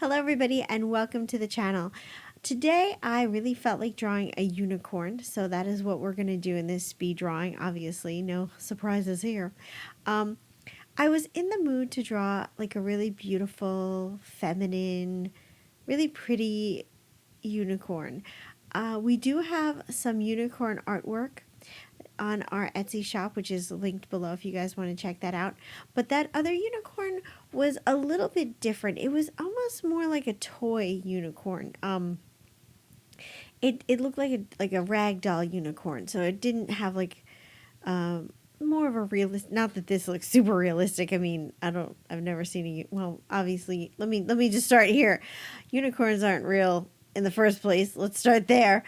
Hello everybody and welcome to the channel. Today I really felt like drawing a unicorn, so that is what we're going to do in this speed drawing. Obviously, no surprises here. Um, I was in the mood to draw like a really beautiful, feminine, really pretty unicorn. We do have some unicorn artwork on our Etsy shop, which is linked below if you guys want to check that out. But that other unicorn was a little bit different. It was almost more like a toy unicorn. It looked like a rag doll unicorn, so it didn't have like more of a realist. Not that this looks super realistic. I mean, I've never seen well, obviously, let me just start here. Unicorns aren't real in the first place. Let's start there.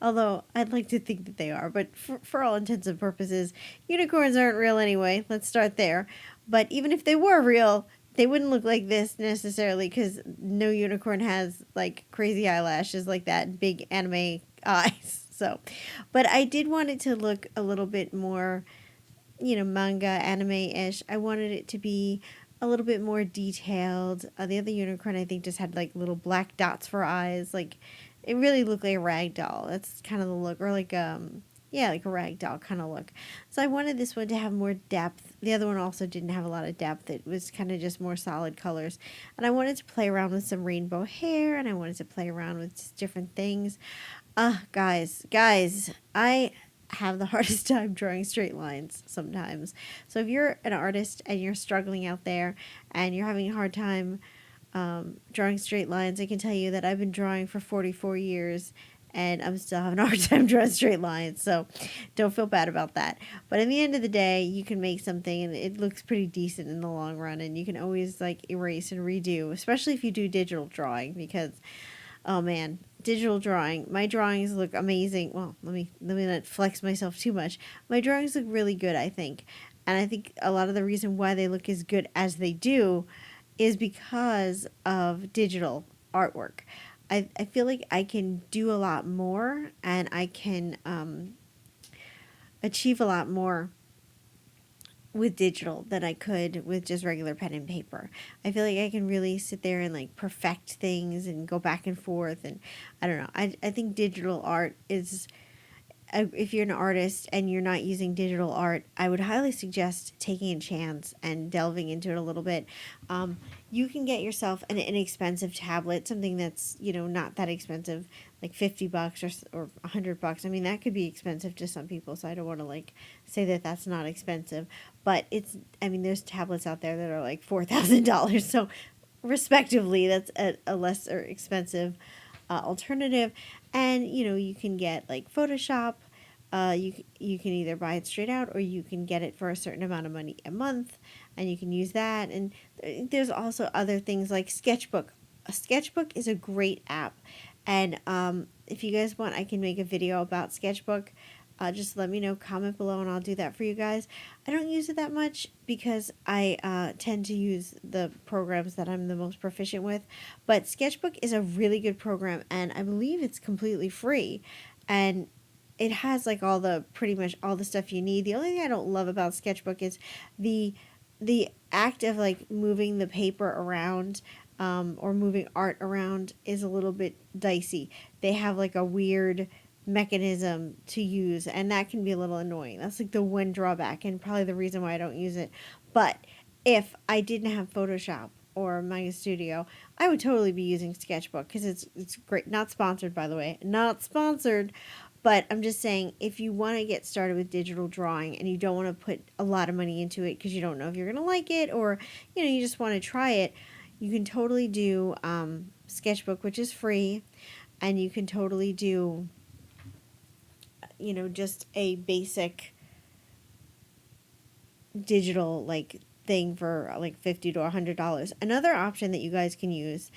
Although I'd like to think that they are, but for all intents and purposes, unicorns aren't real anyway. Let's start there. But even if they were real, they wouldn't look like this necessarily, because no unicorn has like crazy eyelashes like that, big anime eyes. So, but I did want it to look a little bit more, manga anime-ish. I wanted it to be a little bit more detailed. The other unicorn, I think, just had like little black dots for eyes. Like, it really looked like a rag doll. That's kind of the look, or like yeah, like a rag doll kind of look. So I wanted this one to have more depth. The other one also didn't have a lot of depth. It was kind of just more solid colors. And I wanted to play around with some rainbow hair, and I wanted to play around with just different things. Guys, I have the hardest time drawing straight lines sometimes. So if you're an artist and you're struggling out there and you're having a hard time drawing straight lines, I can tell you that I've been drawing for 44 years and I'm still having a hard time drawing straight lines. So don't feel bad about that. But at the end of the day, you can make something and it looks pretty decent in the long run, and you can always like erase and redo, especially if you do digital drawing, because oh man, digital drawing. My drawings look amazing. Well, let me not flex myself too much. My drawings look really good, I think. And I think a lot of the reason why they look as good as they do is because of digital artwork. I feel like I can do a lot more, and I can achieve a lot more with digital than I could with just regular pen and paper. I feel like I can really sit there and like perfect things and go back and forth, and I don't know. I think digital art is, if you're an artist and you're not using digital art, I would highly suggest taking a chance and delving into it a little bit. You can get yourself an inexpensive tablet, something that's, not that expensive, like $50 or $100. I mean, that could be expensive to some people, so I don't want to like say that that's not expensive. But I mean, there's tablets out there that are like $4,000. So respectively, that's a lesser expensive alternative. And you can get like Photoshop. You can either buy it straight out, or you can get it for a certain amount of money a month, and you can use that. And there's also other things like Sketchbook. A Sketchbook is a great app, and if you guys want, I can make a video about Sketchbook. Just let me know, comment below, and I'll do that for you guys. I don't use it that much because I tend to use the programs that I'm the most proficient with. But Sketchbook is a really good program, and I believe it's completely free. And it has like pretty much all the stuff you need. The only thing I don't love about Sketchbook is the act of like moving the paper around, or moving art around, is a little bit dicey. They have like a weird mechanism to use, and that can be a little annoying. That's like the one drawback, and probably the reason why I don't use it. But if I didn't have Photoshop or Manga Studio, I would totally be using Sketchbook, because it's great. Not sponsored, by the way, not sponsored. But I'm just saying, if you want to get started with digital drawing and you don't want to put a lot of money into it because you don't know if you're going to like it, or you just want to try it, you can totally do Sketchbook, which is free, and you can totally do just a basic digital like thing for like $50 to $100. Another option that you guys can use,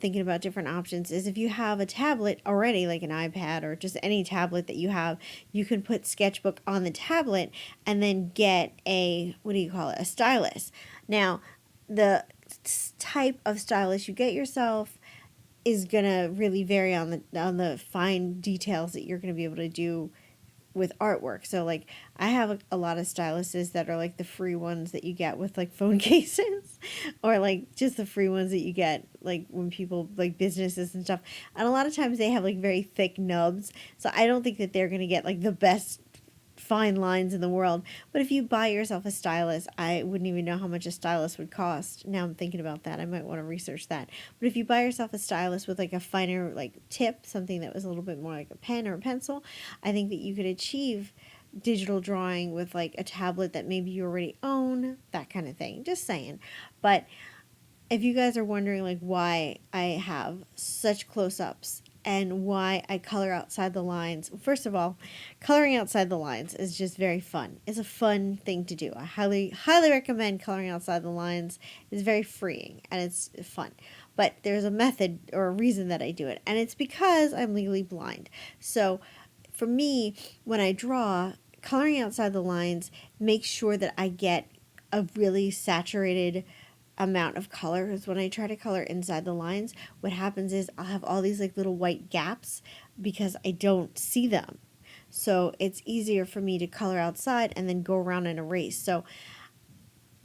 thinking about different options, is if you have a tablet already, like an iPad or just any tablet that you have, you can put Sketchbook on the tablet and then get a, what do you call it, a stylus. Now, the type of stylus you get yourself is gonna really vary on the fine details that you're gonna be able to do with artwork. So like I have a lot of styluses that are like the free ones that you get with like phone cases or like just the free ones that you get like when people like businesses and stuff. And a lot of times they have like very thick nubs. So I don't think that they're going to get like the best fine lines in the world. But if you buy yourself a stylus, I wouldn't even know how much a stylus would cost. Now I'm thinking about that. I might want to research that. But if you buy yourself a stylus with like a finer like tip, something that was a little bit more like a pen or a pencil, I think that you could achieve digital drawing with like a tablet that maybe you already own, that kind of thing. Just saying. But if you guys are wondering like why I have such close-ups and why I color outside the lines, first of all, coloring outside the lines is just very fun. It's a fun thing to do. I highly recommend coloring outside the lines. It's very freeing and it's fun. But there's a method or a reason that I do it, and it's because I'm legally blind. So for me, when I draw, coloring outside the lines makes sure that I get a really saturated amount of color. Because when I try to color inside the lines, what happens is I'll have all these like little white gaps because I don't see them. So it's easier for me to color outside and then go around and erase. So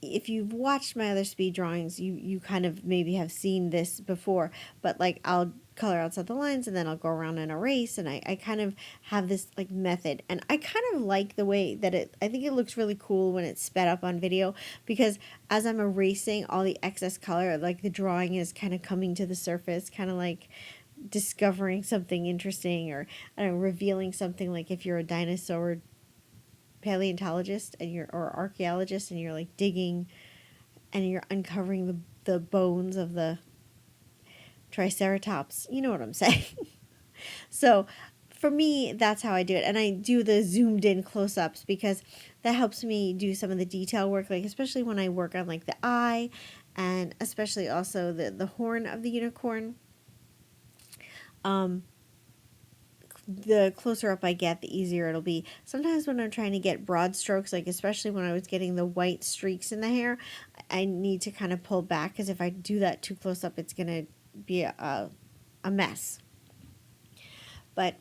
if you've watched my other speed drawings, you kind of maybe have seen this before, but like I'll color outside the lines and then I'll go around and erase, and I kind of have this like method, and I kind of like the way that I think it looks really cool when it's sped up on video, because as I'm erasing all the excess color, like the drawing is kind of coming to the surface, kind of like discovering something interesting, or I don't know, revealing something. Like if you're a dinosaur paleontologist and you're or archaeologist and you're like digging and you're uncovering the bones of the triceratops, you know what I'm saying. So for me, that's how I do it, and I do the zoomed in close-ups because that helps me do some of the detail work, like especially when I work on like the eye and especially also the horn of the unicorn. The closer up I get, the easier it'll be. Sometimes when I'm trying to get broad strokes, like especially when I was getting the white streaks in the hair, I need to kind of pull back, because if I do that too close up, it's going to be a mess. But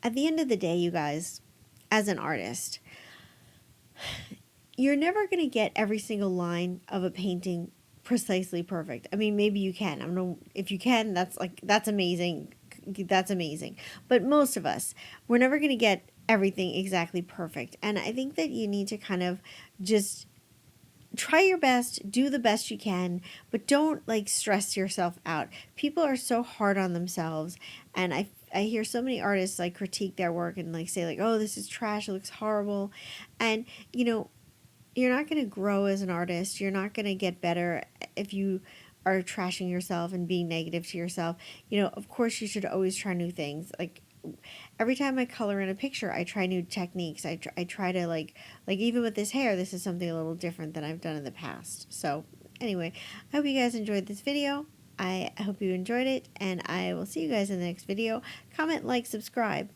at the end of the day, you guys, as an artist, you're never going to get every single line of a painting precisely perfect. I mean, maybe you can. I don't know if you can. That's amazing. That's amazing. But most of us, we're never going to get everything exactly perfect. And I think that you need to kind of just try your best, do the best you can, but don't like stress yourself out. People are so hard on themselves, and I hear so many artists like critique their work and like say like, oh, this is trash, it looks horrible. And you know, you're not going to grow as an artist. You're not going to get better if you are trashing yourself and being negative to yourself. You know, of course you should always try new things. Like every time I color in a picture, I try new techniques. I try to like even with this hair, this is something a little different than I've done in the past. So anyway, I hope you guys enjoyed this video. I hope you enjoyed it, and I will see you guys in the next video. Comment, like, subscribe.